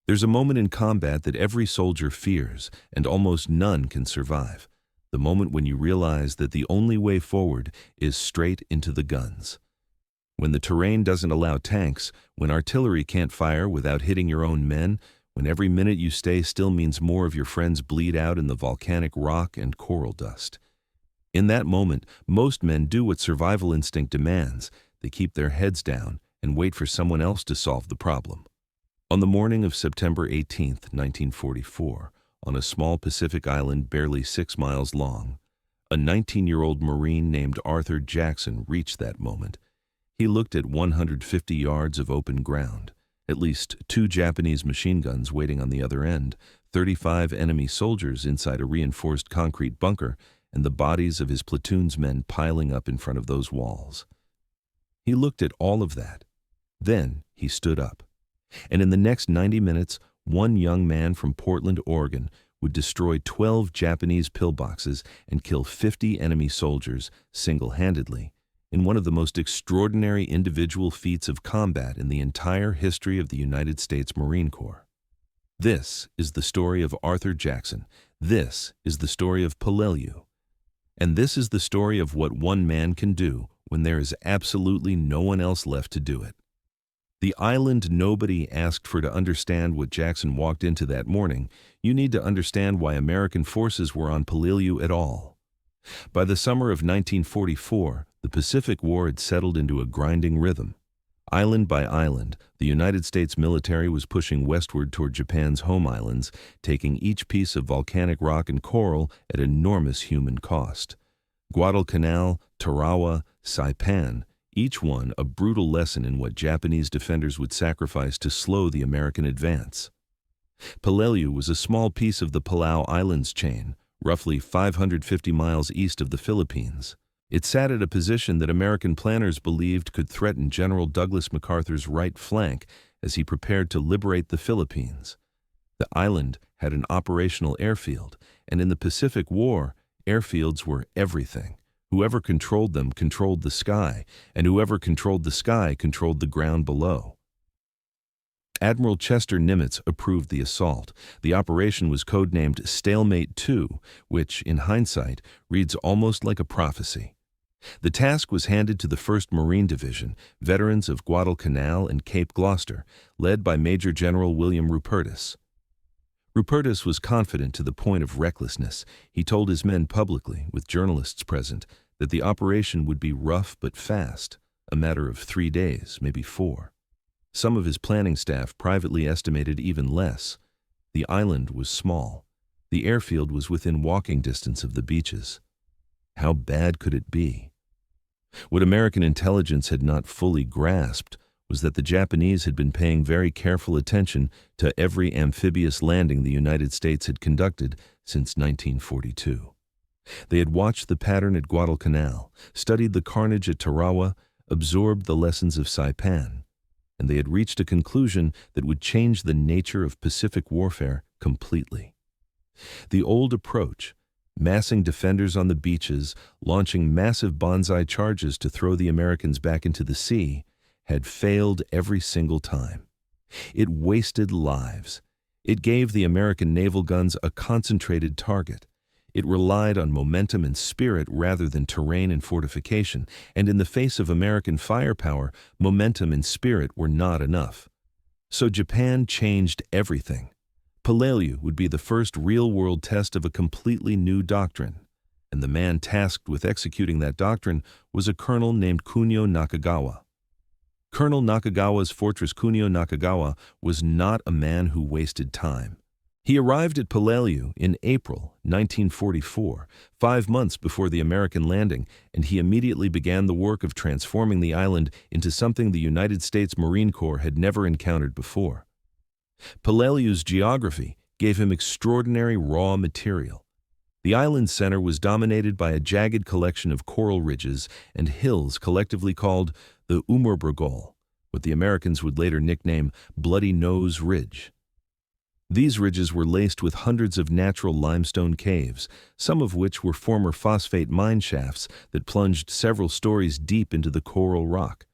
There's a moment in combat that every soldier fears, and almost none can survive. The moment when you realize that the only way forward is straight into the guns. When the terrain doesn't allow tanks, when artillery can't fire without hitting your own men, when every minute you stay still means more of your friends bleed out in the volcanic rock and coral dust. In that moment, most men do what survival instinct demands. They keep their heads down and wait for someone else to solve the problem. On the morning of September 18, 1944, on a small Pacific island barely 6 miles long, a 19-year-old Marine named Arthur Jackson reached that moment. He looked at 150 yards of open ground, at least 2 Japanese machine guns waiting on the other end, 35 enemy soldiers inside a reinforced concrete bunker, and the bodies of his platoon's men piling up in front of those walls. He looked at all of that. Then he stood up. And in the next 90 minutes, one young man from Portland, Oregon, would destroy 12 Japanese pillboxes and kill 50 enemy soldiers single-handedly, in one of the most extraordinary individual feats of combat in the entire history of the United States Marine Corps. This is the story of Arthur Jackson. This is the story of Peleliu. And this is the story of what one man can do when there is absolutely no one else left to do it. The island nobody asked for. To understand what Jackson walked into that morning, you need to understand why American forces were on Peleliu at all. By the summer of 1944, the Pacific War had settled into a grinding rhythm. Island by island, the United States military was pushing westward toward Japan's home islands, taking each piece of volcanic rock and coral at enormous human cost. Guadalcanal, Tarawa, Saipan, each one a brutal lesson in what Japanese defenders would sacrifice to slow the American advance. Peleliu was a small piece of the Palau Islands chain, roughly 550 miles east of the Philippines. It sat at a position that American planners believed could threaten General Douglas MacArthur's right flank as he prepared to liberate the Philippines. The island had an operational airfield, and in the Pacific War, airfields were everything. Whoever controlled them controlled the sky, and whoever controlled the sky controlled the ground below. Admiral Chester Nimitz approved the assault. The operation was codenamed Stalemate 2, which, in hindsight, reads almost like a prophecy. The task was handed to the 1st Marine Division, veterans of Guadalcanal and Cape Gloucester, led by Major General William Rupertus. Rupertus was confident to the point of recklessness. He told his men publicly, with journalists present, that the operation would be rough but fast, a matter of 3 days, maybe 4. Some of his planning staff privately estimated even less. The island was small. The airfield was within walking distance of the beaches. How bad could it be? What American intelligence had not fully grasped was that the Japanese had been paying very careful attention to every amphibious landing the United States had conducted since 1942. They had watched the pattern at Guadalcanal, studied the carnage at Tarawa, absorbed the lessons of Saipan, and they had reached a conclusion that would change the nature of Pacific warfare completely. The old approach, massing defenders on the beaches, launching massive bonsai charges to throw the Americans back into the sea, had failed every single time. It wasted lives. It gave the American naval guns a concentrated target. It relied on momentum and spirit rather than terrain and fortification, and in the face of American firepower, momentum and spirit were not enough. So Japan changed everything. Peleliu would be the first real-world test of a completely new doctrine, and the man tasked with executing that doctrine was a colonel named Kunio Nakagawa. Colonel Nakagawa's fortress Kunio Nakagawa was not a man who wasted time. He arrived at Peleliu in April 1944, 5 months before the American landing, and he immediately began the work of transforming the island into something the United States Marine Corps had never encountered before. Peleliu's geography gave him extraordinary raw material. The island's center was dominated by a jagged collection of coral ridges and hills collectively called the Umurbrugol, what the Americans would later nickname Bloody Nose Ridge. These ridges were laced with hundreds of natural limestone caves, some of which were former phosphate mine shafts that plunged several stories deep into the coral rock.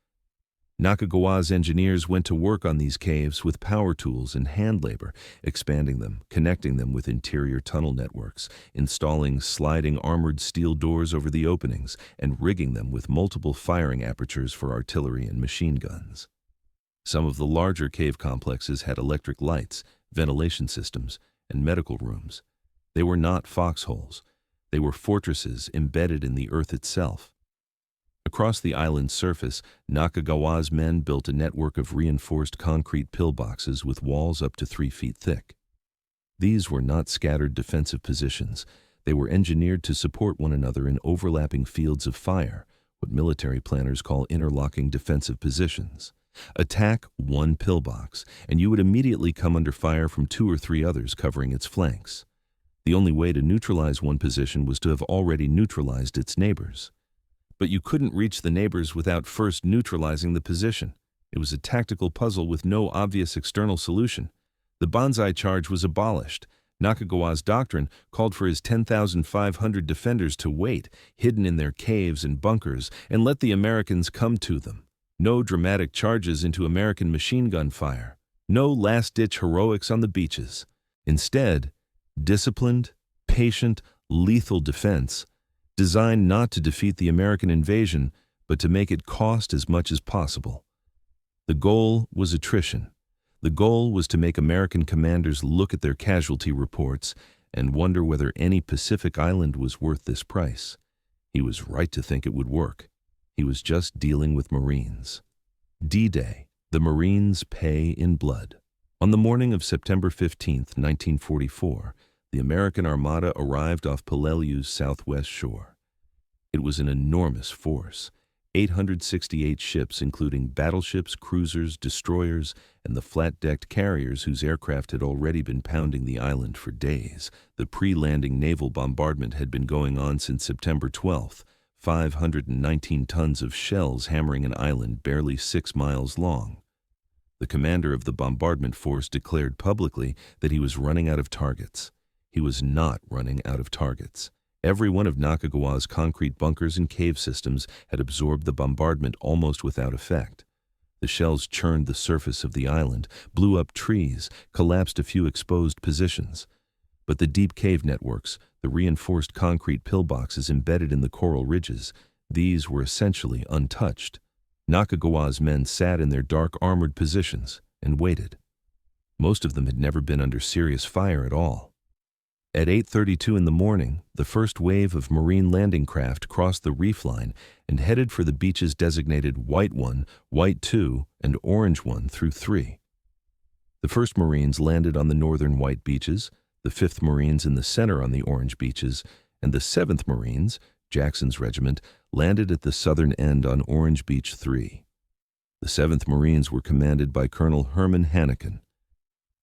Nakagawa's engineers went to work on these caves with power tools and hand labor, expanding them, connecting them with interior tunnel networks, installing sliding armored steel doors over the openings, and rigging them with multiple firing apertures for artillery and machine guns. Some of the larger cave complexes had electric lights, ventilation systems, and medical rooms. They were not foxholes. They were fortresses embedded in the earth itself. Across the island's surface, Nakagawa's men built a network of reinforced concrete pillboxes with walls up to 3 feet thick. These were not scattered defensive positions. They were engineered to support one another in overlapping fields of fire, what military planners call interlocking defensive positions. Attack one pillbox, and you would immediately come under fire from 2 or 3 others covering its flanks. The only way to neutralize one position was to have already neutralized its neighbors. But you couldn't reach the neighbors without first neutralizing the position. It was a tactical puzzle with no obvious external solution. The banzai charge was abolished. Nakagawa's doctrine called for his 10,500 defenders to wait, hidden in their caves and bunkers, and let the Americans come to them. No dramatic charges into American machine gun fire. No last-ditch heroics on the beaches. Instead, disciplined, patient, lethal defense, designed not to defeat the American invasion, but to make it cost as much as possible. The goal was attrition. The goal was to make American commanders look at their casualty reports and wonder whether any Pacific island was worth this price. He was right to think it would work. He was just dealing with Marines. D-Day. The Marines pay in blood. On the morning of September 15, 1944, the American Armada arrived off Peleliu's southwest shore. It was an enormous force, 868 ships including battleships, cruisers, destroyers, and the flat-decked carriers whose aircraft had already been pounding the island for days. The pre-landing naval bombardment had been going on since September 12th, 519 tons of shells hammering an island barely 6 miles long. The commander of the bombardment force declared publicly that he was running out of targets. He was not running out of targets. Every one of Nakagawa's concrete bunkers and cave systems had absorbed the bombardment almost without effect. The shells churned the surface of the island, blew up trees, collapsed a few exposed positions. But the deep cave networks, the reinforced concrete pillboxes embedded in the coral ridges, these were essentially untouched. Nakagawa's men sat in their dark armored positions and waited. Most of them had never been under serious fire at all. At 8:32 in the morning, the first wave of Marine landing craft crossed the reef line and headed for the beaches designated White 1, White 2, and Orange 1 through 3. The 1st Marines landed on the northern white beaches, the 5th Marines in the center on the orange beaches, and the 7th Marines, Jackson's regiment, landed at the southern end on Orange Beach 3. The 7th Marines were commanded by Colonel Herman Hannikin.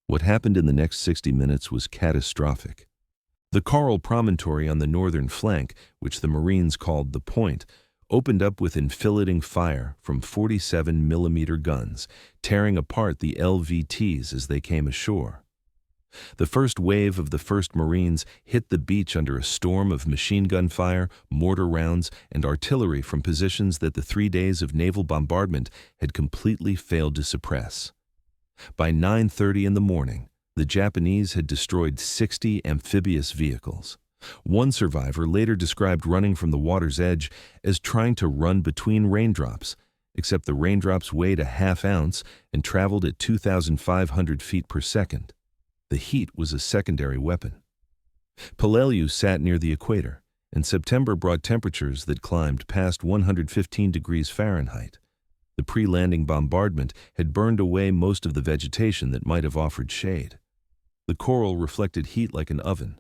What happened in the next 60 minutes was catastrophic. The coral promontory on the northern flank, which the Marines called the Point, opened up with enfilading fire from 47-millimeter guns, tearing apart the LVTs as they came ashore. The first wave of the 1st Marines hit the beach under a storm of machine gun fire, mortar rounds, and artillery from positions that the 3 days of naval bombardment had completely failed to suppress. By 9:30 in the morning, the Japanese had destroyed 60 amphibious vehicles. One survivor later described running from the water's edge as trying to run between raindrops, except the raindrops weighed a ½ ounce and traveled at 2,500 feet per second. The heat was a secondary weapon. Peleliu sat near the equator, and September brought temperatures that climbed past 115 degrees Fahrenheit. The pre-landing bombardment had burned away most of the vegetation that might have offered shade. The coral reflected heat like an oven.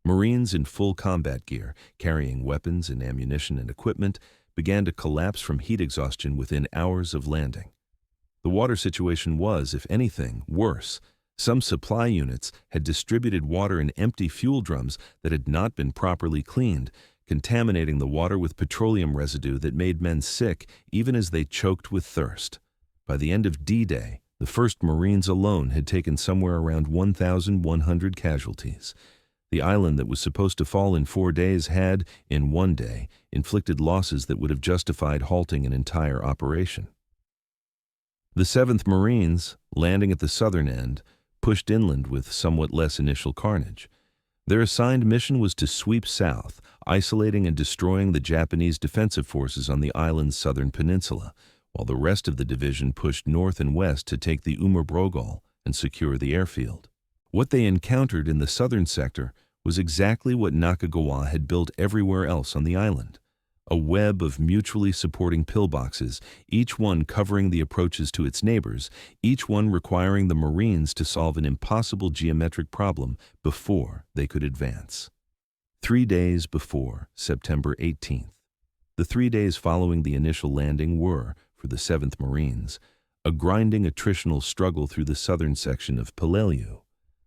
Marines in full combat gear, carrying weapons and ammunition and equipment, began to collapse from heat exhaustion within hours of landing. The water situation was, if anything, worse. Some supply units had distributed water in empty fuel drums that had not been properly cleaned, contaminating the water with petroleum residue that made men sick even as they choked with thirst. By the end of D-Day, the 1st Marines alone had taken somewhere around 1,100 casualties. The island that was supposed to fall in 4 days had, in 1 day, inflicted losses that would have justified halting an entire operation. The 7th Marines, landing at the southern end, pushed inland with somewhat less initial carnage. Their assigned mission was to sweep south, isolating and destroying the Japanese defensive forces on the island's southern peninsula, while the rest of the division pushed north and west to take the Umabrogol and secure the airfield. What they encountered in the southern sector was exactly what Nakagawa had built everywhere else on the island: a web of mutually supporting pillboxes, each one covering the approaches to its neighbors, each one requiring the Marines to solve an impossible geometric problem before they could advance. 3 days before September 18th. The 3 days following the initial landing were, for the 7th Marines, a grinding attritional struggle through the southern section of Peleliu.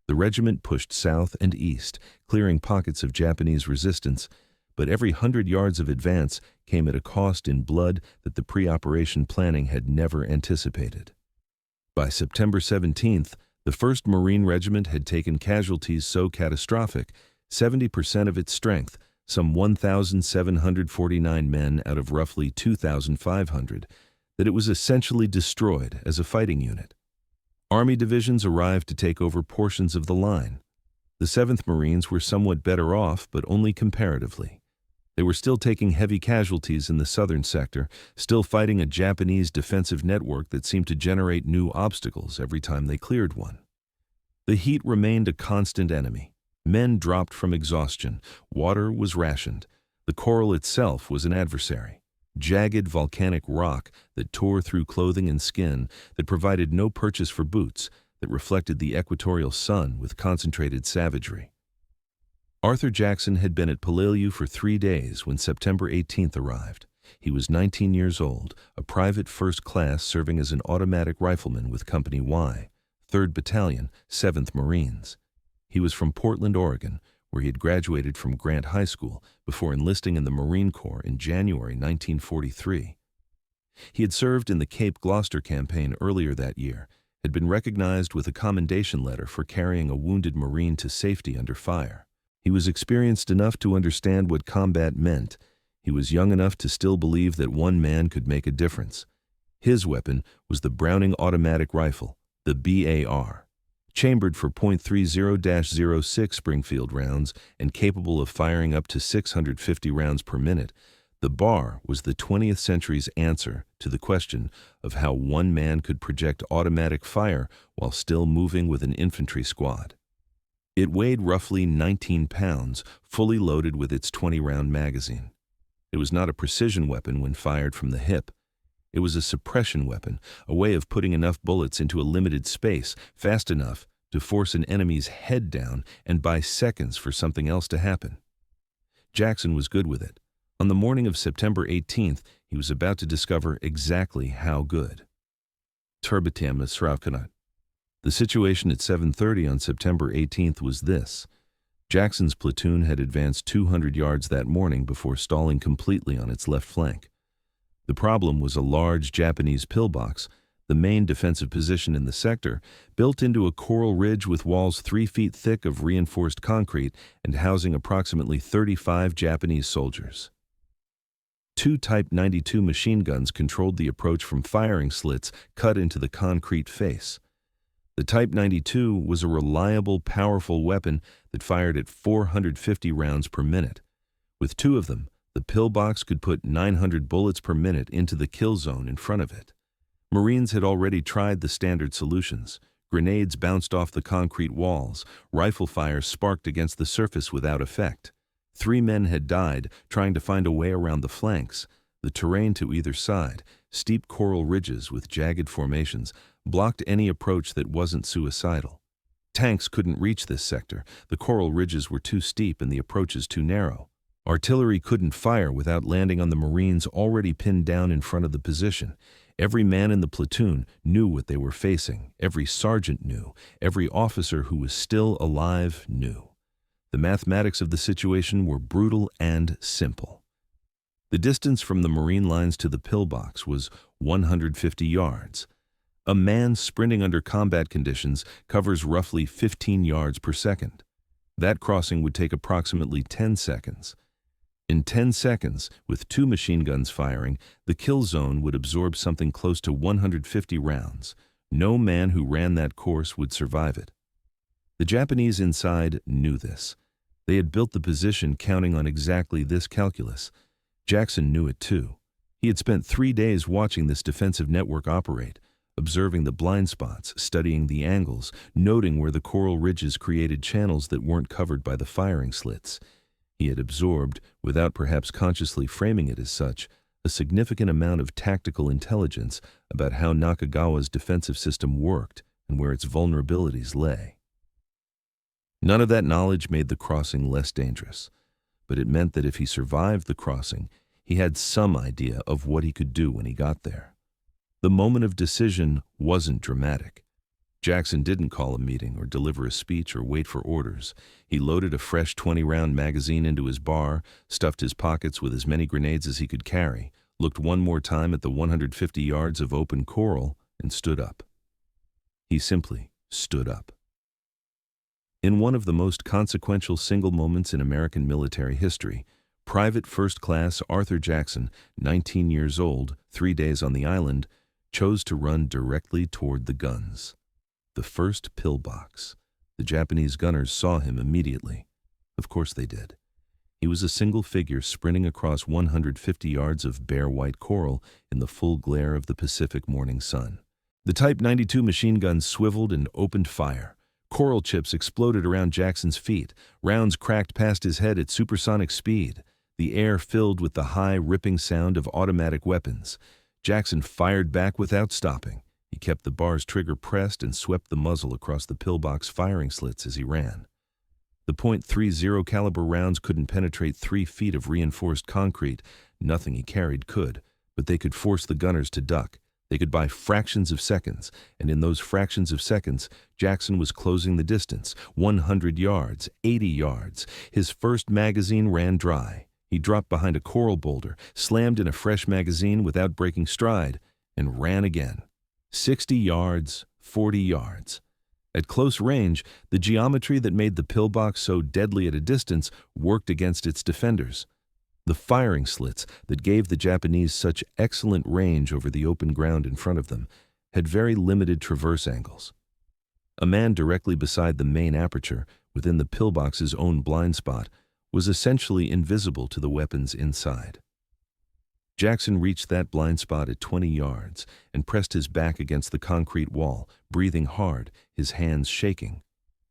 The regiment pushed south and east, clearing pockets of Japanese resistance, but every 100 yards of advance came at a cost in blood that the pre-operation planning had never anticipated. By September 17th, the 1st Marine Regiment had taken casualties so catastrophic, 70% of its strength, some 1,749 men out of roughly 2,500, that it was essentially destroyed as a fighting unit. Army divisions arrived to take over portions of the line. The 7th Marines were somewhat better off, but only comparatively. They were still taking heavy casualties in the southern sector, still fighting a Japanese defensive network that seemed to generate new obstacles every time they cleared one. The heat remained a constant enemy. Men dropped from exhaustion. Water was rationed. The coral itself was an adversary. Jagged volcanic rock that tore through clothing and skin, that provided no purchase for boots, that reflected the equatorial sun with concentrated savagery. Arthur Jackson had been at Peleliu for 3 days when September 18th arrived. He was 19 years old, a private first class serving as an automatic rifleman with Company Y, 3rd Battalion, 7th Marines. He was from Portland, Oregon, where he had graduated from Grant High School before enlisting in the Marine Corps in January 1943. He had served in the Cape Gloucester campaign earlier that year, had been recognized with a commendation letter for carrying a wounded Marine to safety under fire. He was experienced enough to understand what combat meant. He was young enough to still believe that one man could make a difference. His weapon was the Browning automatic rifle, the BAR. Chambered for .30-06 Springfield rounds and capable of firing up to 650 rounds per minute, the BAR was the 20th century's answer to the question of how one man could project automatic fire while still moving with an infantry squad. It weighed roughly 19 pounds, fully loaded with its 20-round magazine. It was not a precision weapon when fired from the hip. It was a suppression weapon, a way of putting enough bullets into a limited space, fast enough to force an enemy's head down and buy seconds for something else to happen. Jackson was good with it. On the morning of September 18th, he was about to discover exactly how good. Turbitam Sravkanat. The situation at 7:30 on September 18th was this. Jackson's platoon had advanced 200 yards that morning before stalling completely on its left flank. The problem was a large Japanese pillbox, the main defensive position in the sector, built into a coral ridge with walls 3 feet thick of reinforced concrete and housing approximately 35 Japanese soldiers. 2 Type 92 machine guns controlled the approach from firing slits cut into the concrete face. The Type 92 was a reliable, powerful weapon that fired at 450 rounds per minute. With 2 of them, the pillbox could put 900 bullets per minute into the kill zone in front of it. Marines had already tried the standard solutions. Grenades bounced off the concrete walls. Rifle fire sparked against the surface without effect. 3 men had died trying to find a way around the flanks. The terrain to either side, steep coral ridges with jagged formations, blocked any approach that wasn't suicidal. Tanks couldn't reach this sector. The coral ridges were too steep and the approaches too narrow. Artillery couldn't fire without landing on the Marines already pinned down in front of the position. Every man in the platoon knew what they were facing. Every sergeant knew. Every officer who was still alive knew. The mathematics of the situation were brutal and simple. The distance from the Marine lines to the pillbox was 150 yards. A man sprinting under combat conditions covers roughly 15 yards per second. That crossing would take approximately 10 seconds. In 10 seconds, with 2 machine guns firing, the kill zone would absorb something close to 150 rounds. No man who ran that course would survive it. The Japanese inside knew this. They had built the position counting on exactly this calculus. Jackson knew it too. He had spent 3 days watching this defensive network operate, observing the blind spots, studying the angles, noting where the coral ridges created channels that weren't covered by the firing slits. He had absorbed, without perhaps consciously framing it as such, a significant amount of tactical intelligence about how Nakagawa's defensive system worked and where its vulnerabilities lay. None of that knowledge made the crossing less dangerous, but it meant that if he survived the crossing, he had some idea of what he could do when he got there. The moment of decision wasn't dramatic. Jackson didn't call a meeting or deliver a speech or wait for orders. He loaded a fresh 20-round magazine into his bar, stuffed his pockets with as many grenades as he could carry, looked one more time at the 150 yards of open coral, and stood up. He simply stood up. In one of the most consequential single moments in American military history, Private First Class Arthur Jackson, 19 years old, 3 days on the island, chose to run directly toward the guns. The first pillbox. The Japanese gunners saw him immediately. Of course they did. He was a single figure sprinting across 150 yards of bare white coral in the full glare of the Pacific morning sun. The Type 92 machine guns swiveled and opened fire. Coral chips exploded around Jackson's feet. Rounds cracked past his head at supersonic speed. The air filled with the high, ripping sound of automatic weapons. Jackson fired back without stopping. He kept the bar's trigger pressed and swept the muzzle across the pillbox firing slits as he ran. The .30 caliber rounds couldn't penetrate 3 feet of reinforced concrete. Nothing he carried could, but they could force the gunners to duck. They could buy fractions of seconds, and in those fractions of seconds, Jackson was closing the distance, 100 yards, 80 yards. His first magazine ran dry. He dropped behind a coral boulder, slammed in a fresh magazine without breaking stride, and ran again. 60 yards, 40 yards. At close range, the geometry that made the pillbox so deadly at a distance worked against its defenders. The firing slits that gave the Japanese such excellent range over the open ground in front of them had very limited traverse angles. A man directly beside the main aperture, within the pillbox's own blind spot, was essentially invisible to the weapons inside. Jackson reached that blind spot at 20 yards and pressed his back against the concrete wall, breathing hard, his hands shaking,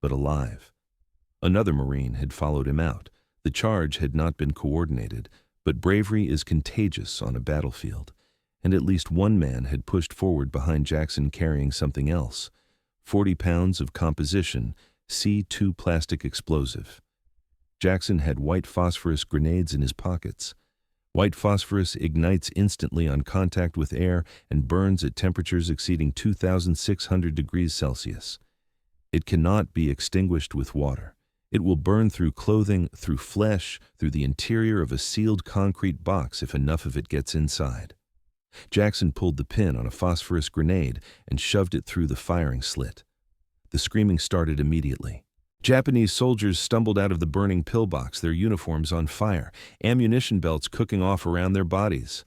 but alive. Another Marine had followed him out. The charge had not been coordinated, but bravery is contagious on a battlefield, and at least one man had pushed forward behind Jackson carrying something else, 40 pounds of composition, C2 plastic explosive. Jackson had white phosphorus grenades in his pockets. White phosphorus ignites instantly on contact with air and burns at temperatures exceeding 2,600 degrees Celsius. It cannot be extinguished with water. It will burn through clothing, through flesh, through the interior of a sealed concrete box if enough of it gets inside. Jackson pulled the pin on a phosphorus grenade and shoved it through the firing slit. The screaming started immediately. Japanese soldiers stumbled out of the burning pillbox, their uniforms on fire, ammunition belts cooking off around their bodies.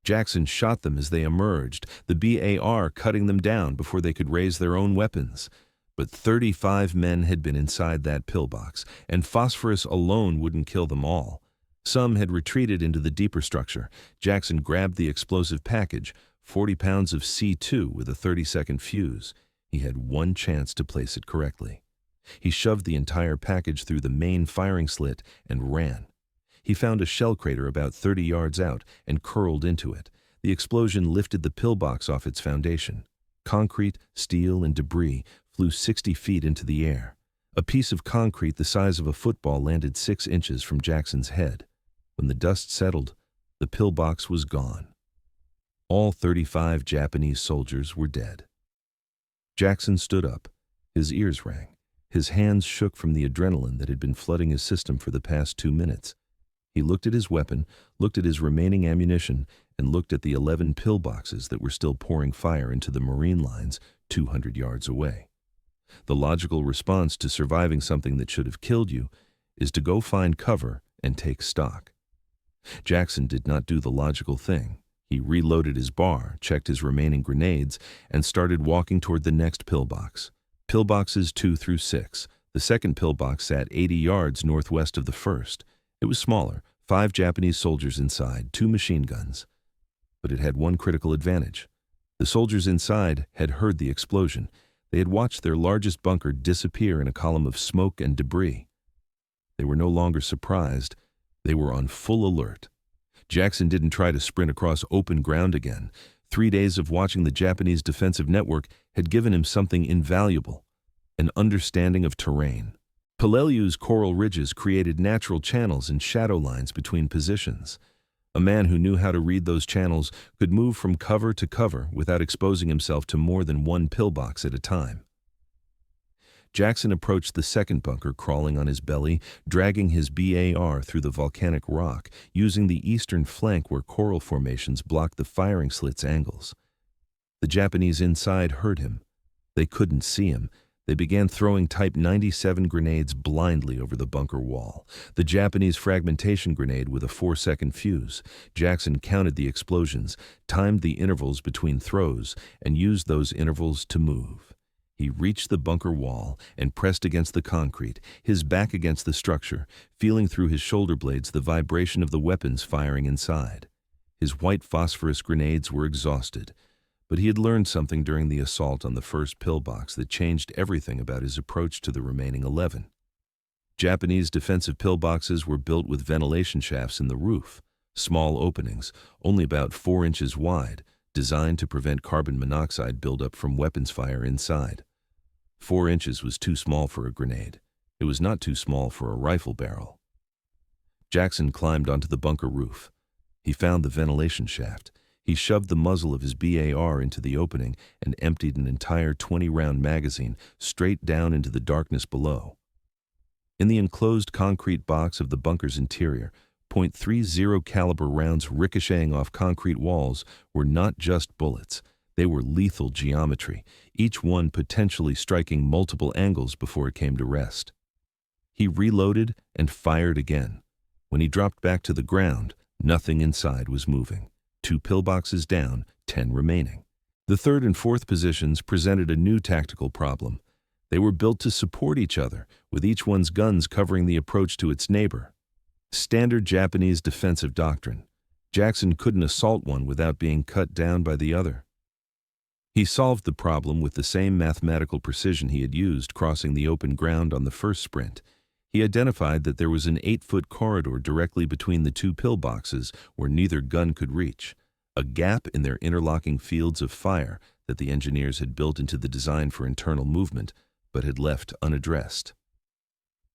Jackson shot them as they emerged, the BAR cutting them down before they could raise their own weapons. But 35 men had been inside that pillbox, and phosphorus alone wouldn't kill them all. Some had retreated into the deeper structure. Jackson grabbed the explosive package, 40 pounds of C2 with a 30-second fuse. He had one chance to place it correctly. He shoved the entire package through the main firing slit and ran. He found a shell crater about 30 yards out and curled into it. The explosion lifted the pillbox off its foundation. Concrete, steel, and debris flew 60 feet into the air. A piece of concrete the size of a football landed 6 inches from Jackson's head. When the dust settled, the pillbox was gone. All 35 Japanese soldiers were dead. Jackson stood up. His ears rang. His hands shook from the adrenaline that had been flooding his system for the past 2 minutes. He looked at his weapon, looked at his remaining ammunition, and looked at the 11 pillboxes that were still pouring fire into the Marine lines 200 yards away. The logical response to surviving something that should have killed you is to go find cover and take stock. Jackson did not do the logical thing. He reloaded his bar, checked his remaining grenades, and started walking toward the next pillbox. Pillboxes 2 through 6. The second pillbox sat 80 yards northwest of the first. It was smaller, 5 Japanese soldiers inside, 2 machine guns. But it had one critical advantage. The soldiers inside had heard the explosion. They had watched their largest bunker disappear in a column of smoke and debris. They were no longer surprised. They were on full alert. Jackson didn't try to sprint across open ground again. 3 days of watching the Japanese defensive network had given him something invaluable: an understanding of terrain. Peleliu's coral ridges created natural channels and shadow lines between positions. A man who knew how to read those channels could move from cover to cover without exposing himself to more than one pillbox at a time. Jackson approached the second bunker crawling on his belly, dragging his BAR through the volcanic rock, using the eastern flank where coral formations blocked the firing slit's angles. The Japanese inside heard him. They couldn't see him. They began throwing Type 97 grenades blindly over the bunker wall. The Japanese fragmentation grenade with a 4-second fuse. Jackson counted the explosions, timed the intervals between throws, and used those intervals to move. He reached the bunker wall and pressed against the concrete, his back against the structure, feeling through his shoulder blades the vibration of the weapons firing inside. His white phosphorus grenades were exhausted, but he had learned something during the assault on the first pillbox that changed everything about his approach to the remaining 11. Japanese defensive pillboxes were built with ventilation shafts in the roof, small openings, only about 4 inches wide, designed to prevent carbon monoxide buildup from weapons fire inside. 4 inches was too small for a grenade. It was not too small for a rifle barrel. Jackson climbed onto the bunker roof. He found the ventilation shaft. He shoved the muzzle of his BAR into the opening and emptied an entire 20-round magazine straight down into the darkness below. In the enclosed concrete box of the bunker's interior, .30 caliber rounds ricocheting off concrete walls were not just bullets. They were lethal geometry, each one potentially striking multiple angles before it came to rest. He reloaded and fired again. When he dropped back to the ground, nothing inside was moving. 2 pillboxes down, 10 remaining. The third and fourth positions presented a new tactical problem. They were built to support each other, with each one's guns covering the approach to its neighbor. Standard Japanese defensive doctrine. Jackson couldn't assault one without being cut down by the other. He solved the problem with the same mathematical precision he had used crossing the open ground on the first sprint. He identified that there was an 8-foot corridor directly between the 2 pillboxes where neither gun could reach, a gap in their interlocking fields of fire that the engineers had built into the design for internal movement, but had left unaddressed.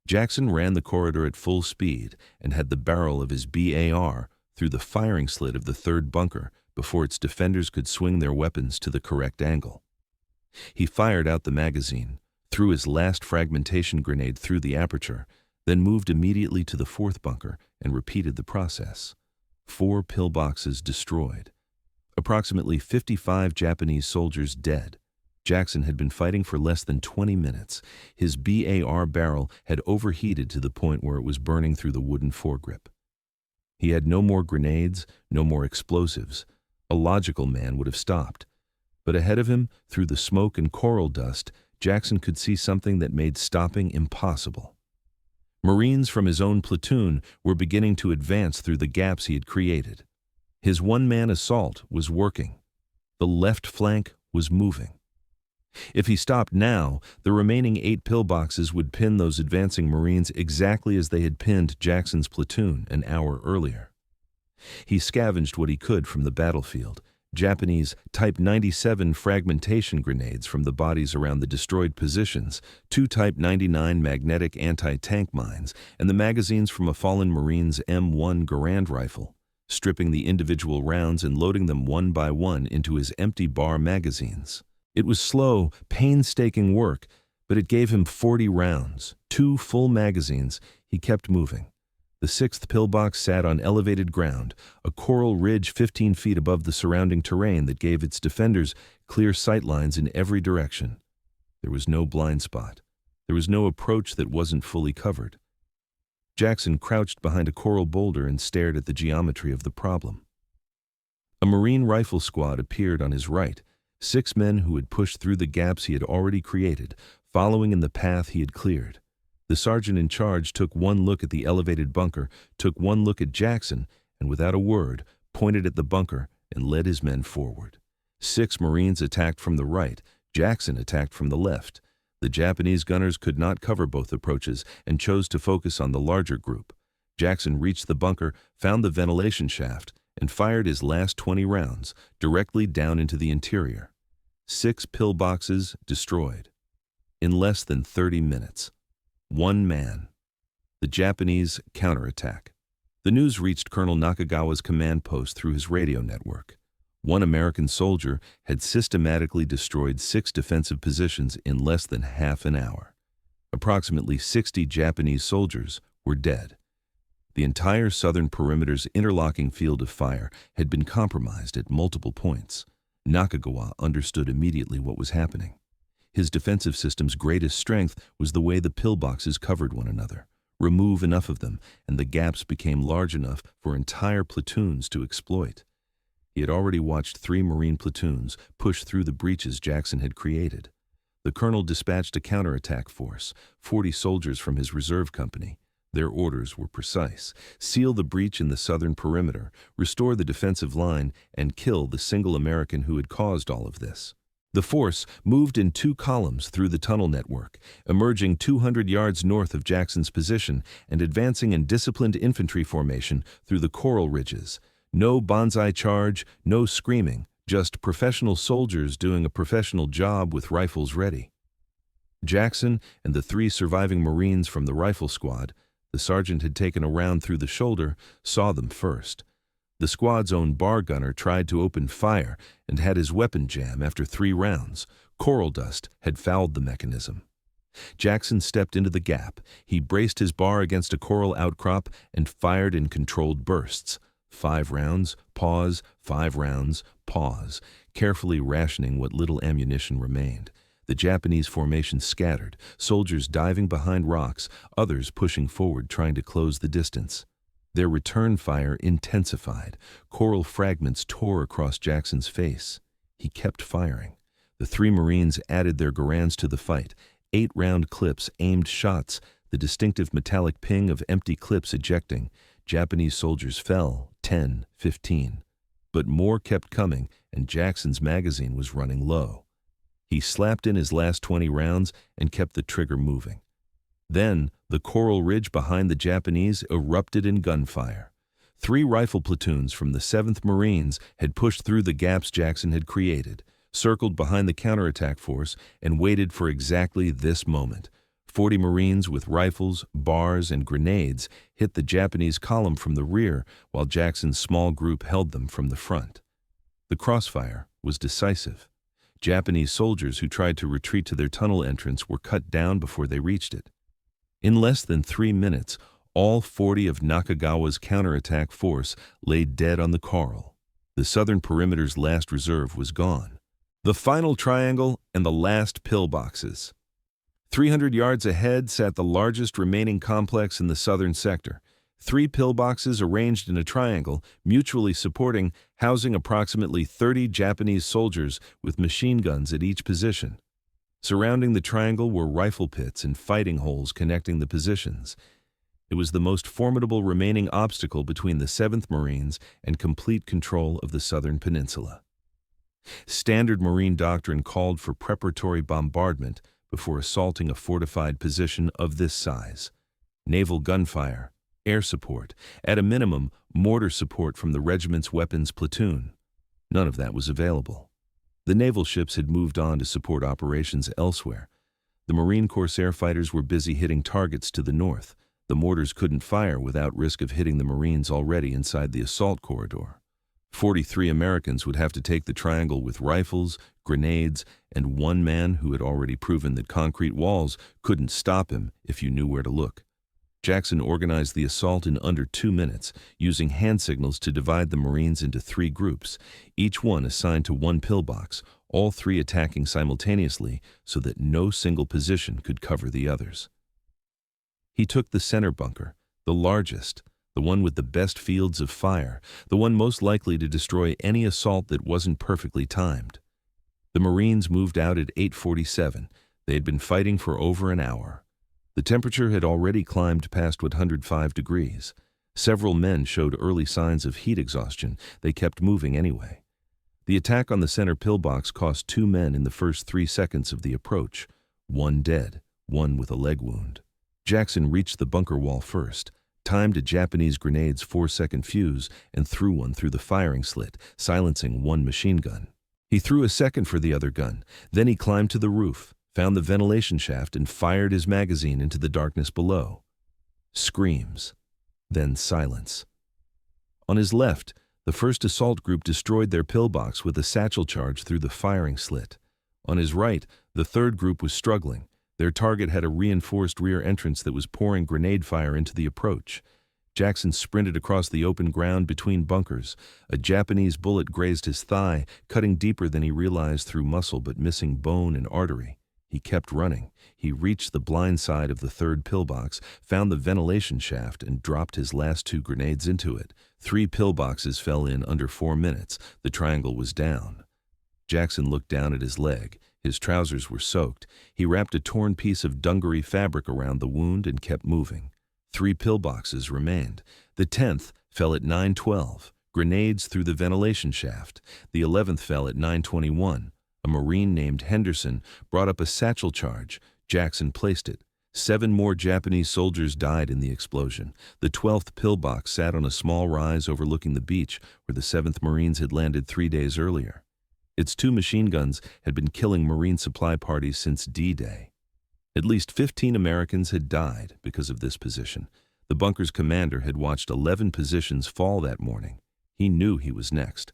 Jackson ran the corridor at full speed and had the barrel of his BAR through the firing slit of the third bunker before its defenders could swing their weapons to the correct angle. He fired out the magazine, threw his last fragmentation grenade through the aperture, then moved immediately to the fourth bunker and repeated the process. 4 pillboxes destroyed. Approximately 55 Japanese soldiers dead. Jackson had been fighting for less than 20 minutes. His BAR barrel had overheated to the point where it was burning through the wooden foregrip. He had no more grenades, no more explosives. A logical man would have stopped. But ahead of him, through the smoke and coral dust, Jackson could see something that made stopping impossible. Marines from his own platoon were beginning to advance through the gaps he had created. His one-man assault was working. The left flank was moving. If he stopped now, the remaining 8 pillboxes would pin those advancing Marines exactly as they had pinned Jackson's platoon an hour earlier. He scavenged what he could from the battlefield: Japanese Type 97 fragmentation grenades from the bodies around the destroyed positions, 2 Type 99 magnetic anti-tank mines, and the magazines from a fallen Marine's M1 Garand rifle, stripping the individual rounds and loading them one by one into his empty bar magazines. It was slow, painstaking work, but it gave him 40 rounds, 2 full magazines. He kept moving. The 6th pillbox sat on elevated ground, a coral ridge 15 feet above the surrounding terrain that gave its defenders clear sight lines in every direction. There was no blind spot. There was no approach that wasn't fully covered. Jackson crouched behind a coral boulder and stared at the geometry of the problem. A Marine rifle squad appeared on his right, 6 men who had pushed through the gaps he had already created, following in the path he had cleared. The sergeant in charge took one look at the elevated bunker, took one look at Jackson, and without a word, pointed at the bunker and led his men forward. 6 Marines attacked from the right, Jackson attacked from the left. The Japanese gunners could not cover both approaches and chose to focus on the larger group. Jackson reached the bunker, found the ventilation shaft, and fired his last 20 rounds directly down into the interior. 6 pillboxes destroyed. In less than 30 minutes. 1 man. The Japanese counterattack. The news reached Colonel Nakagawa's command post through his radio network. 1 American soldier had systematically destroyed 6 defensive positions in less than half an hour. Approximately 60 Japanese soldiers were dead. The entire southern perimeter's interlocking field of fire had been compromised at multiple points. Nakagawa understood immediately what was happening. His defensive system's greatest strength was the way the pillboxes covered one another. Remove enough of them, and the gaps became large enough for entire platoons to exploit. He had already watched 3 Marine platoons push through the breaches Jackson had created. The colonel dispatched a counterattack force, 40 soldiers from his reserve company. Their orders were precise: seal the breach in the southern perimeter, restore the defensive line, and kill the single American who had caused all of this. The force moved in 2 columns through the tunnel network, emerging 200 yards north of Jackson's position and advancing in disciplined infantry formation through the coral ridges. No banzai charge, no screaming, just professional soldiers doing a professional job with rifles ready. Jackson and the 3 surviving Marines from the rifle squad, the sergeant had taken a round through the shoulder, saw them first. The squad's own bar gunner tried to open fire and had his weapon jam after 3 rounds. Coral dust had fouled the mechanism. Jackson stepped into the gap. He braced his bar against a coral outcrop and fired in controlled bursts. 5 rounds, pause, 5 rounds, pause, carefully rationing what little ammunition remained. The Japanese formation scattered, soldiers diving behind rocks, others pushing forward trying to close the distance. Their return fire intensified. Coral fragments tore across Jackson's face. He kept firing. The 3 Marines added their Garans to the fight. 8-round clips aimed shots, the distinctive metallic ping of empty clips ejecting. Japanese soldiers fell, 10, 15. But more kept coming, and Jackson's magazine was running low. He slapped in his last 20 rounds and kept the trigger moving. Then, the coral ridge behind the Japanese erupted in gunfire. 3 rifle platoons from the 7th Marines had pushed through the gaps Jackson had created, circled behind the counterattack force, and waited for exactly this moment. 40 Marines with rifles, bars, and grenades hit the Japanese column from the rear, while Jackson's small group held them from the front. The crossfire was decisive. Japanese soldiers who tried to retreat to their tunnel entrance were cut down before they reached it. In less than 3 minutes, all 40 of Nakagawa's counterattack force lay dead on the coral. The southern perimeter's last reserve was gone. The final triangle and the last pillboxes. 300 yards ahead sat the largest remaining complex in the southern sector. 3 pillboxes arranged in a triangle, mutually supporting, housing approximately 30 Japanese soldiers with machine guns at each position. Surrounding the triangle were rifle pits and fighting holes connecting the positions. It was the most formidable remaining obstacle between the 7th Marines and complete control of the southern peninsula. Standard Marine doctrine called for preparatory bombardment before assaulting a fortified position of this size. Naval gunfire, air support, at a minimum, mortar support from the regiment's weapons platoon. None of that was available. The naval ships had moved on to support operations elsewhere. The Marine Corsair fighters were busy hitting targets to the north. The mortars couldn't fire without risk of hitting the Marines already inside the assault corridor. 43 Americans would have to take the triangle with rifles, grenades, and 1 man who had already proven that concrete walls couldn't stop him if you knew where to look. Jackson organized the assault in under 2 minutes, using hand signals to divide the Marines into 3 groups, each one assigned to 1 pillbox, all 3 attacking simultaneously so that no single position could cover the others. He took the center bunker, The largest, the one with the best fields of fire, the one most likely to destroy any assault that wasn't perfectly timed. The Marines moved out at 8:47. They had been fighting for over an hour. The temperature had already climbed past 105 degrees. Several men showed early signs of heat exhaustion. They kept moving anyway. The attack on the center pillbox cost 2 men in the first 3 seconds of the approach. 1 dead, 1 with a leg wound. Jackson reached the bunker wall first, timed a Japanese grenade's 4-second fuse, and threw one through the firing slit, silencing 1 machine gun. He threw a second for the other gun. Then he climbed to the roof, found the ventilation shaft, and fired his magazine into the darkness below. Screams. Then silence. On his left, the first assault group destroyed their pillbox with a satchel charge through the firing slit. On his right, the third group was struggling. Their target had a reinforced rear entrance that was pouring grenade fire into the approach. Jackson sprinted across the open ground between bunkers. A Japanese bullet grazed his thigh, cutting deeper than he realized through muscle but missing bone and artery. He kept running. He reached the blind side of the third pillbox, found the ventilation shaft, and dropped his last 2 grenades into it. 3 pillboxes fell in under 4 minutes. The triangle was down. Jackson looked down at his leg. His trousers were soaked. He wrapped a torn piece of dungaree fabric around the wound and kept moving. 3 pillboxes remained. The 10th fell at 9:12. Grenades through the ventilation shaft. The 11th fell at 9:21. A Marine named Henderson brought up a satchel charge. Jackson placed it. 7 more Japanese soldiers died in the explosion. The 12th pillbox sat on a small rise overlooking the beach where the 7th Marines had landed 3 days earlier. Its 2 machine guns had been killing Marine supply parties since D-Day. At least 15 Americans had died because of this position. The bunker's commander had watched 11 positions fall that morning. He knew he was next.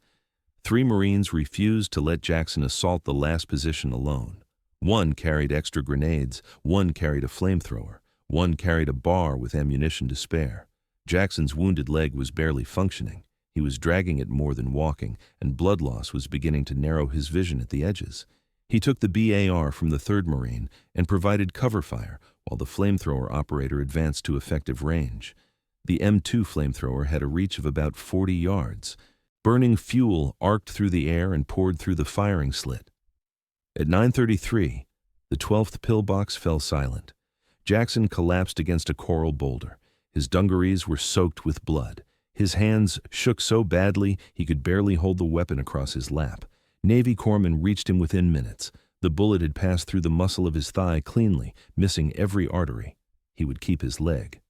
3 Marines refused to let Jackson assault the last position alone. 1 carried extra grenades, 1 carried a flamethrower, 1 carried a bar with ammunition to spare. Jackson's wounded leg was barely functioning. He was dragging it more than walking, and blood loss was beginning to narrow his vision at the edges. He took the BAR from the 3rd Marine and provided cover fire while the flamethrower operator advanced to effective range. The M2 flamethrower had a reach of about 40 yards. Burning fuel arced through the air and poured through the firing slit. At 9:33, the 12th pillbox fell silent. Jackson collapsed against a coral boulder. His dungarees were soaked with blood. His hands shook so badly he could barely hold the weapon across his lap. Navy corpsmen reached him within minutes. The bullet had passed through the muscle of his thigh cleanly, missing every artery. He would keep his leg.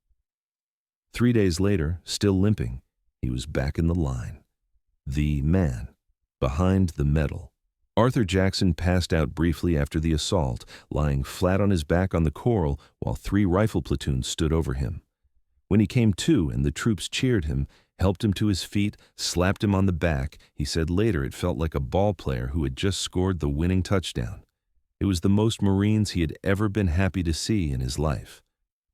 3 days later, still limping, he was back in the line. The man behind the medal. Arthur Jackson passed out briefly after the assault, lying flat on his back on the coral while 3 rifle platoons stood over him. When he came to and the troops cheered him, helped him to his feet, slapped him on the back, he said later it felt like a ball player who had just scored the winning touchdown. It was the most Marines he had ever been happy to see in his life.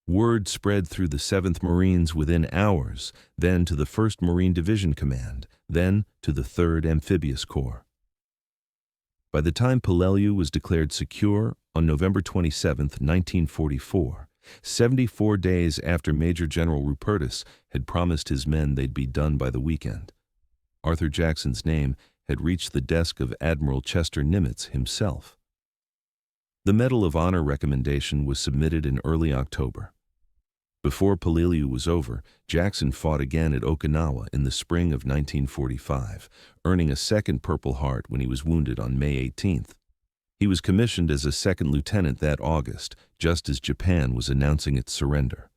Word spread through the 7th Marines within hours, then to the 1st Marine Division Command, then to the 3rd Amphibious Corps. By the time Peleliu was declared secure on November 27, 1944, 74 days after Major General Rupertus had promised his men they'd be done by the weekend, Arthur Jackson's name had reached the desk of Admiral Chester Nimitz himself. The Medal of Honor recommendation was submitted in early October. Before Peleliu was over, Jackson fought again at Okinawa in the spring of 1945, earning a second Purple Heart when he was wounded on May 18th. He was commissioned as a 2nd lieutenant that August, just as Japan was announcing its surrender.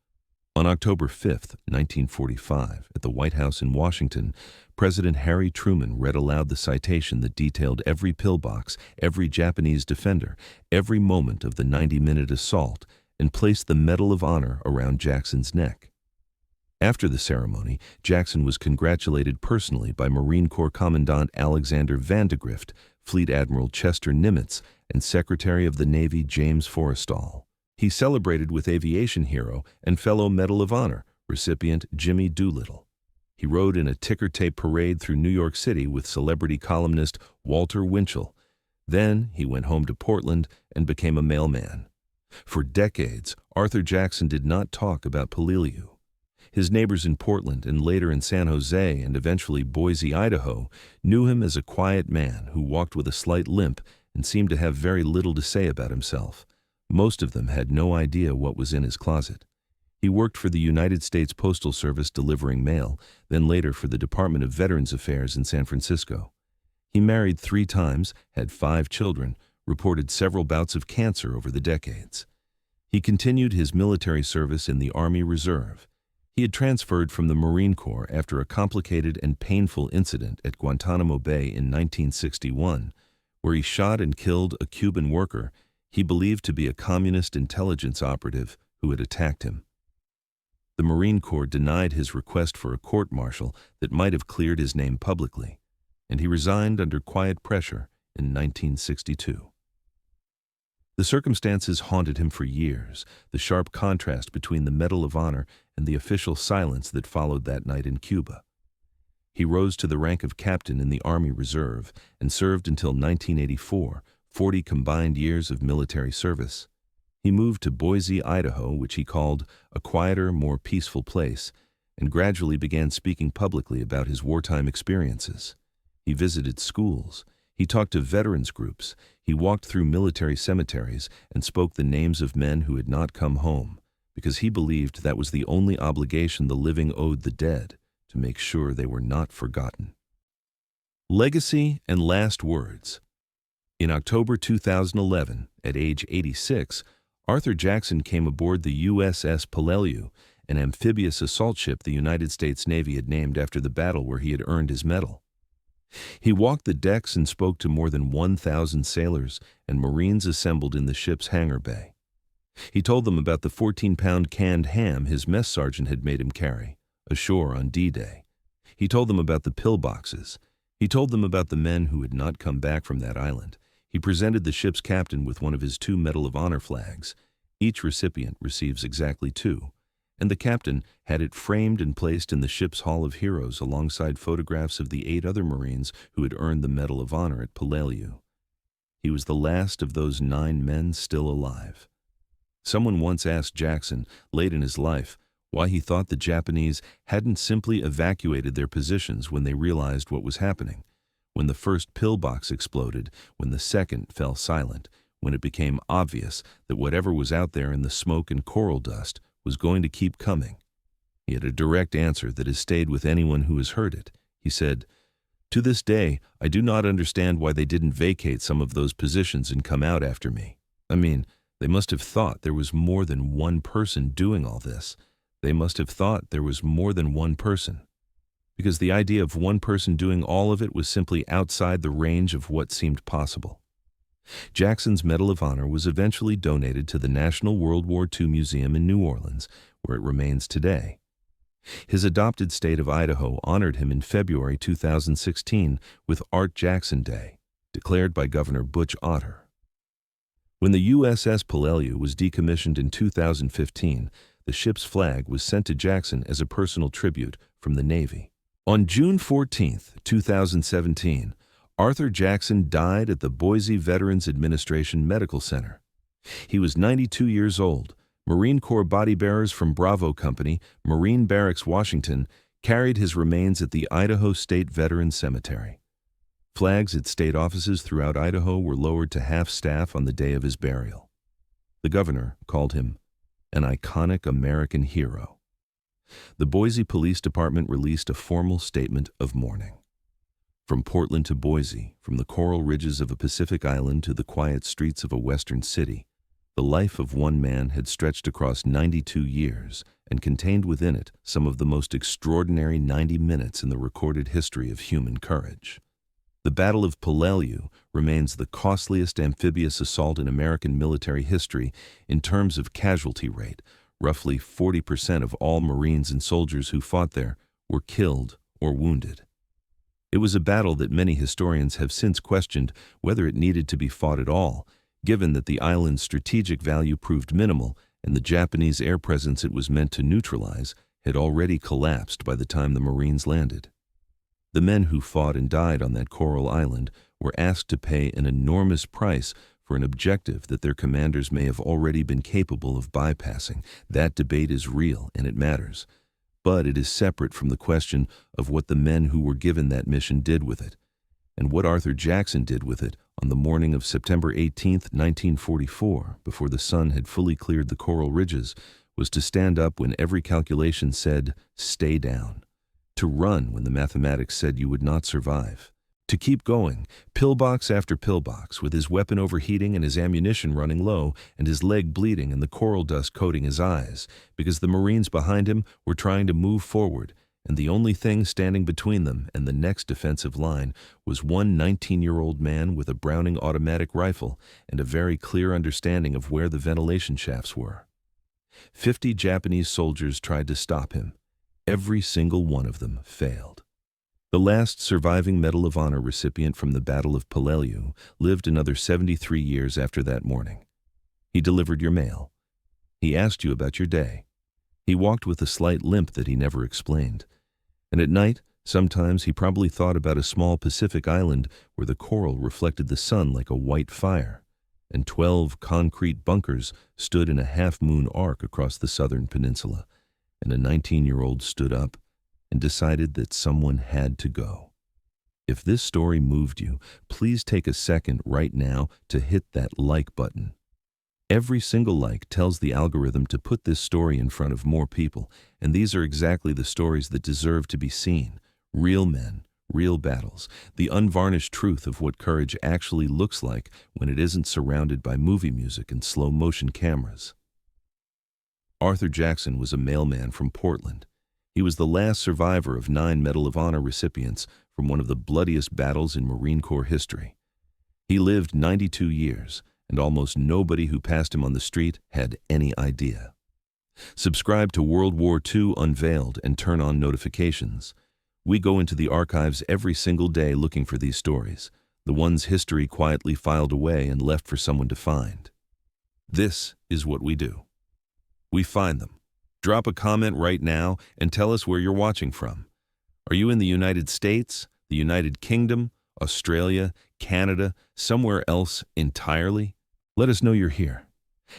On October 5, 1945, at the White House in Washington, President Harry Truman read aloud the citation that detailed every pillbox, every Japanese defender, every moment of the 90-minute assault, and placed the Medal of Honor around Jackson's neck. After the ceremony, Jackson was congratulated personally by Marine Corps Commandant Alexander Vandegrift, Fleet Admiral Chester Nimitz, and Secretary of the Navy James Forrestal. He celebrated with aviation hero and fellow Medal of Honor recipient Jimmy Doolittle. He rode in a ticker-tape parade through New York City with celebrity columnist Walter Winchell. Then he went home to Portland and became a mailman. For decades, Arthur Jackson did not talk about Peleliu. His neighbors in Portland and later in San Jose and eventually Boise, Idaho, knew him as a quiet man who walked with a slight limp and seemed to have very little to say about himself. Most of them had no idea what was in his closet. He worked for the United States Postal Service delivering mail, then later for the Department of Veterans Affairs in San Francisco. He married 3 times, had 5 children, reported several bouts of cancer over the decades. He continued his military service in the Army Reserve. He had transferred from the Marine Corps after a complicated and painful incident at Guantanamo Bay in 1961, where he shot and killed a Cuban worker he believed to be a communist intelligence operative who had attacked him. The Marine Corps denied his request for a court-martial that might have cleared his name publicly, and he resigned under quiet pressure in 1962. The circumstances haunted him for years, the sharp contrast between the Medal of Honor and the official silence that followed that night in Cuba. He rose to the rank of captain in the Army Reserve and served until 1984, 40 combined years of military service. He moved to Boise, Idaho, which he called a quieter, more peaceful place, and gradually began speaking publicly about his wartime experiences. He visited schools. He talked to veterans groups. He walked through military cemeteries and spoke the names of men who had not come home, because he believed that was the only obligation the living owed the dead, to make sure they were not forgotten. Legacy and last words. In October 2011, at age 86, Arthur Jackson came aboard the USS Peleliu, an amphibious assault ship the United States Navy had named after the battle where he had earned his medal. He walked the decks and spoke to more than 1,000 sailors and Marines assembled in the ship's hangar bay. He told them about the 14-pound canned ham his mess sergeant had made him carry, ashore on D-Day. He told them about the pillboxes. He told them about the men who had not come back from that island. He presented the ship's captain with one of his 2 Medal of Honor flags. Each recipient receives exactly 2, and the captain had it framed and placed in the ship's Hall of Heroes alongside photographs of the 8 other Marines who had earned the Medal of Honor at Peleliu. He was the last of those 9 men still alive. Someone once asked Jackson, late in his life, why he thought the Japanese hadn't simply evacuated their positions when they realized what was happening, when the first pillbox exploded, when the second fell silent, when it became obvious that whatever was out there in the smoke and coral dust was going to keep coming. He had a direct answer that has stayed with anyone who has heard it. He said, "To this day, I do not understand why they didn't vacate some of those positions and come out after me. I mean, they must have thought there was more than one person doing all this. They must have thought there was more than one person. Because the idea of one person doing all of it was simply outside the range of what seemed possible." Jackson's Medal of Honor was eventually donated to the National World War II Museum in New Orleans, where it remains today. His adopted state of Idaho honored him in February 2016 with Art Jackson Day, declared by Governor Butch Otter. When the USS Peleliu was decommissioned in 2015, the ship's flag was sent to Jackson as a personal tribute from the Navy. On June 14, 2017, Arthur Jackson died at the Boise Veterans Administration Medical Center. He was 92 years old. Marine Corps body bearers from Bravo Company, Marine Barracks, Washington, carried his remains at the Idaho State Veterans Cemetery. Flags at state offices throughout Idaho were lowered to half-staff on the day of his burial. The governor called him an iconic American hero. The Boise Police Department released a formal statement of mourning. From Portland to Boise, from the coral ridges of a Pacific island to the quiet streets of a western city, the life of one man had stretched across 92 years and contained within it some of the most extraordinary 90 minutes in the recorded history of human courage. The Battle of Peleliu remains the costliest amphibious assault in American military history in terms of casualty rate. Roughly 40% of all Marines and soldiers who fought there were killed or wounded. It was a battle that many historians have since questioned whether it needed to be fought at all, given that the island's strategic value proved minimal and the Japanese air presence it was meant to neutralize had already collapsed by the time the Marines landed. The men who fought and died on that coral island were asked to pay an enormous price for an objective that their commanders may have already been capable of bypassing. That debate is real and it matters. But it is separate from the question of what the men who were given that mission did with it. And what Arthur Jackson did with it on the morning of September 18th, 1944, before the sun had fully cleared the coral ridges, was to stand up when every calculation said, "Stay down," to run when the mathematics said you would not survive, to keep going, pillbox after pillbox, with his weapon overheating and his ammunition running low and his leg bleeding and the coral dust coating his eyes, because the Marines behind him were trying to move forward, and the only thing standing between them and the next defensive line was one 19-year-old man with a Browning automatic rifle and a very clear understanding of where the ventilation shafts were. 50 Japanese soldiers tried to stop him. Every single one of them failed. The last surviving Medal of Honor recipient from the Battle of Peleliu lived another 73 years after that morning. He delivered your mail. He asked you about your day. He walked with a slight limp that he never explained. And at night, sometimes he probably thought about a small Pacific island where the coral reflected the sun like a white fire, and 12 concrete bunkers stood in a half-moon arc across the southern peninsula, and a 19-year-old stood up and decided that someone had to go. If this story moved you, please take a second right now to hit that like button. Every single like tells the algorithm to put this story in front of more people, and these are exactly the stories that deserve to be seen. Real men, real battles, the unvarnished truth of what courage actually looks like when it isn't surrounded by movie music and slow-motion cameras. Arthur Jackson was a mailman from Portland. He was the last survivor of 9 Medal of Honor recipients from one of the bloodiest battles in Marine Corps history. He lived 92 years, and almost nobody who passed him on the street had any idea. Subscribe to WW2 Unveiled and turn on notifications. We go into the archives every single day looking for these stories, the ones history quietly filed away and left for someone to find. This is what we do. We find them. Drop a comment right now and tell us where you're watching from. Are you in the United States, the United Kingdom, Australia, Canada, somewhere else entirely? Let us know you're here.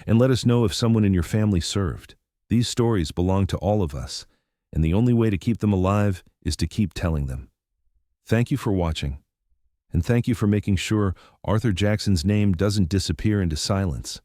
And let us know if someone in your family served. These stories belong to all of us, and the only way to keep them alive is to keep telling them. Thank you for watching, and thank you for making sure Arthur Jackson's name doesn't disappear into silence.